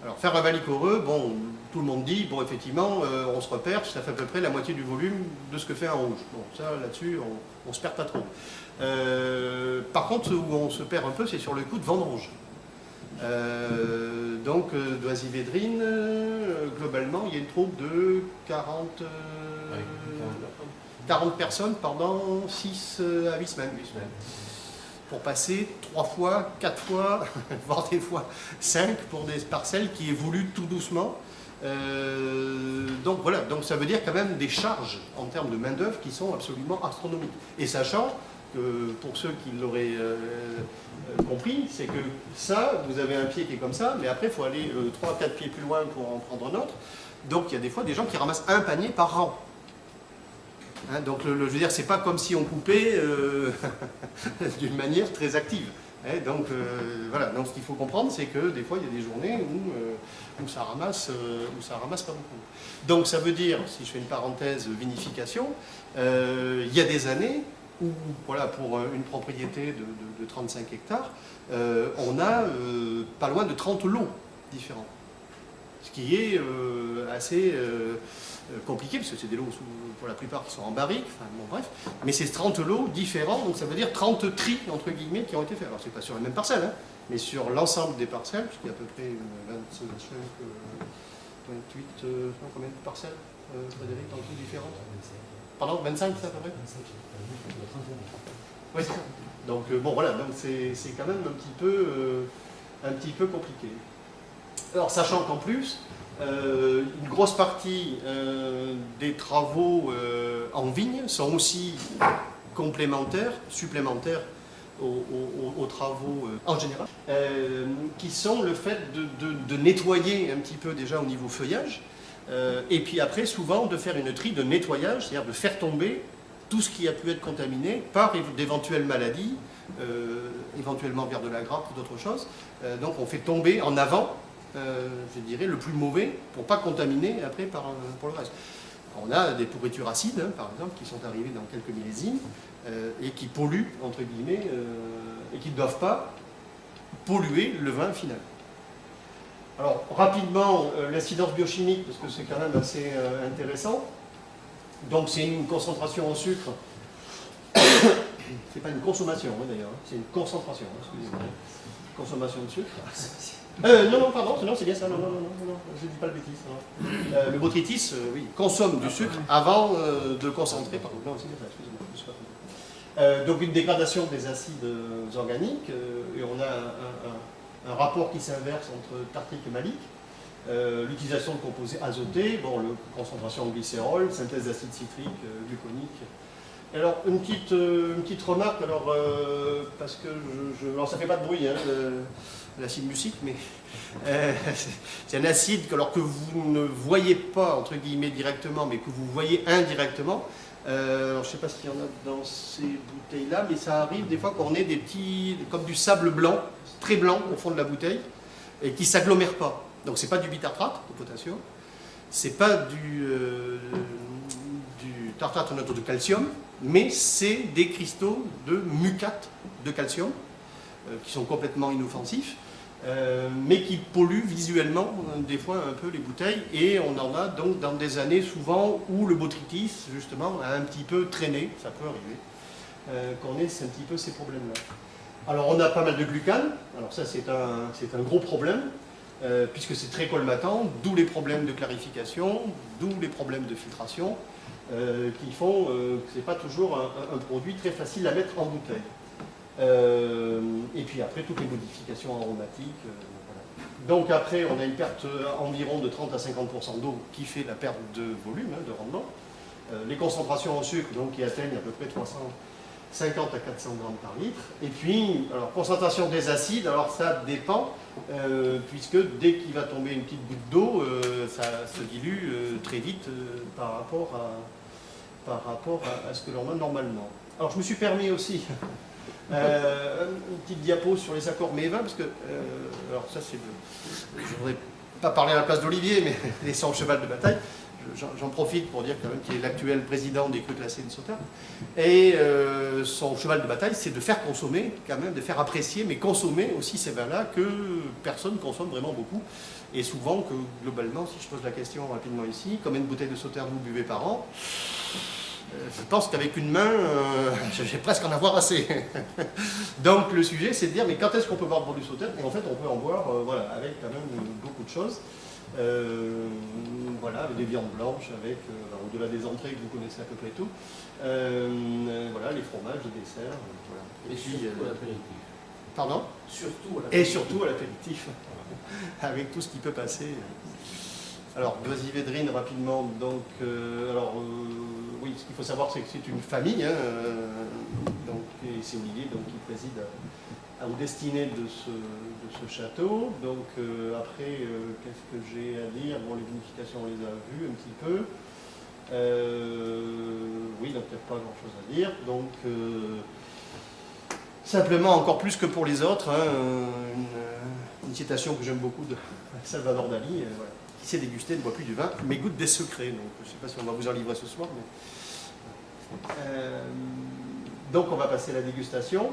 Alors faire un va liquoreux, bon, tout le monde dit, bon effectivement, on se repère, ça fait à peu près la moitié du volume de ce que fait un rouge. Bon, ça là-dessus, on se perd pas trop. Par contre, où on se perd un peu, c'est sur le coup de vendange. Donc, d'oisivédrine, globalement, il y a une troupe de 40 personnes pendant 6 à 8 semaines. Pour passer 3 fois, 4 fois, voire des fois 5 pour des parcelles qui évoluent tout doucement. Donc voilà, donc ça veut dire quand même des charges en termes de main-d'œuvre qui sont absolument astronomiques. Et sachant que pour ceux qui l'auraient compris, c'est que ça, vous avez un pied qui est comme ça, mais après il faut aller 3-4 pieds plus loin pour en prendre un autre. Donc il y a des fois des gens qui ramassent un panier par rang. Hein, donc je veux dire, c'est pas comme si on coupait d'une manière très active. Hein, donc voilà, donc ce qu'il faut comprendre, c'est que des fois il y a des journées où ça ramasse pas beaucoup. Donc ça veut dire, si je fais une parenthèse vinification, il y a des années où, voilà, pour une propriété de 35 hectares, on a pas loin de 30 lots différents. Ce qui est assez compliqué, parce que c'est des lots pour la plupart qui sont en barrique, enfin bon bref, mais c'est 30 lots différents, donc ça veut dire 30 tris, entre guillemets, qui ont été faits. Alors c'est pas sur les mêmes parcelles, hein, mais sur l'ensemble des parcelles, puisqu'il y a à peu près 25, 28, combien de parcelles, Frédéric, en tout différentes? Pardon, 25 ça à peu près? 25. Oui, donc bon voilà, donc c'est quand même un petit peu compliqué. Alors sachant qu'en plus, une grosse partie des travaux en vigne sont aussi complémentaires, supplémentaires aux travaux en général, qui sont le fait de nettoyer un petit peu déjà au niveau feuillage, et puis après souvent de faire une tri de nettoyage, c'est-à-dire de faire tomber tout ce qui a pu être contaminé par d'éventuelles maladies, éventuellement vers de la grappe ou d'autres choses. Donc on fait tomber en avant, je dirais, le plus mauvais pour ne pas contaminer après pour le reste. On a des pourritures acides, hein, par exemple, qui sont arrivées dans quelques millésimes et qui polluent, entre guillemets, et qui ne doivent pas polluer le vin final. Alors, rapidement, l'incidence biochimique, parce que c'est quand même assez intéressant. Donc, c'est une concentration en sucre. C'est pas une consommation, hein, d'ailleurs, hein, c'est une concentration, hein, excusez-moi. Consommation de sucre. Non, pardon, c'est bien ça, non, je ne dis pas le bêtise. Le botrytis, oui, consomme du sucre avant de concentrer, pardon, non, c'est bien ça, excusez-moi. Donc une dégradation des acides organiques, et on a un rapport qui s'inverse entre tartrique et malique. L'utilisation de composés azotés, bon, concentration de glycérol, synthèse d'acide citrique, gluconique. Alors, une petite remarque, alors, parce que alors ça ne fait pas de bruit, hein, l'acide mucique, mais c'est un acide alors que vous ne voyez pas, entre guillemets, directement, mais que vous voyez indirectement. Alors, je ne sais pas s'il y en a dans ces bouteilles-là, mais ça arrive des fois qu'on ait des petits, comme du sable blanc, très blanc au fond de la bouteille, et qui ne s'agglomère pas. Donc, ce n'est pas du bitartrate de potassium, ce n'est pas du tartrate en de calcium, mais c'est des cristaux de mucate de calcium, qui sont complètement inoffensifs, mais qui polluent visuellement des fois un peu les bouteilles, et on en a donc dans des années souvent où le botrytis justement a un petit peu traîné, ça peut arriver, qu'on ait un petit peu ces problèmes-là. Alors on a pas mal de glucane, alors ça c'est un gros problème, puisque c'est très colmatant, d'où les problèmes de clarification, d'où les problèmes de filtration, qui font que ce n'est pas toujours un produit très facile à mettre en bouteille. Et puis après, toutes les modifications aromatiques. Voilà. Donc après, on a une perte environ de 30 à 50% d'eau qui fait la perte de volume, hein, de rendement. Les concentrations en sucre, donc, qui atteignent à peu près 350 à 400 grammes par litre. Et puis, alors, concentration des acides, alors ça dépend, puisque dès qu'il va tomber une petite goutte d'eau, ça se dilue très vite par rapport à ce que l'on a normalement. Alors, je me suis permis aussi une petite diapo sur les accords mets et vins, parce que, alors ça c'est je ne voudrais pas parler à la place d'Olivier, mais laissant le cheval de bataille, j'en profite pour dire quand même qu'il est l'actuel président des crus classés de Sauternes. Et son cheval de bataille, c'est de faire consommer, quand même, de faire apprécier, mais consommer aussi ces vins-là que personne consomme vraiment beaucoup. Et souvent, que globalement, si je pose la question rapidement ici, combien de bouteilles de Sauternes vous buvez par an? Je pense qu'avec une main, je vais presque en avoir assez. Donc le sujet, c'est de dire, mais quand est-ce qu'on peut boire du Sauternes? Et en fait, on peut en boire voilà, avec quand même beaucoup de choses. Voilà, avec des viandes blanches, avec, au-delà des entrées que vous connaissez à peu près tout, voilà, les fromages, les desserts, voilà. Et puis à l'apéritif. Pardon? Surtout à l'apéritif. Et surtout à l'apéritif, avec tout ce qui peut passer. Alors, Beuzy-Védrines, rapidement, donc, oui, ce qu'il faut savoir, c'est que c'est une famille, hein, donc, et c'est Olivier donc, qui préside aux destinées de ce château. Donc, après, qu'est-ce que j'ai à dire? Bon, les vinifications, on les a vues un petit peu. Oui, donc, il n'y a pas grand-chose à dire. Donc, simplement, encore plus que pour les autres, hein, une citation que j'aime beaucoup de Salvador Dali, voilà. Qui sait déguster ne boit plus du vin, mais goûte des secrets. Donc, je ne sais pas si on va vous en livrer ce soir. Mais... donc, on va passer à la dégustation.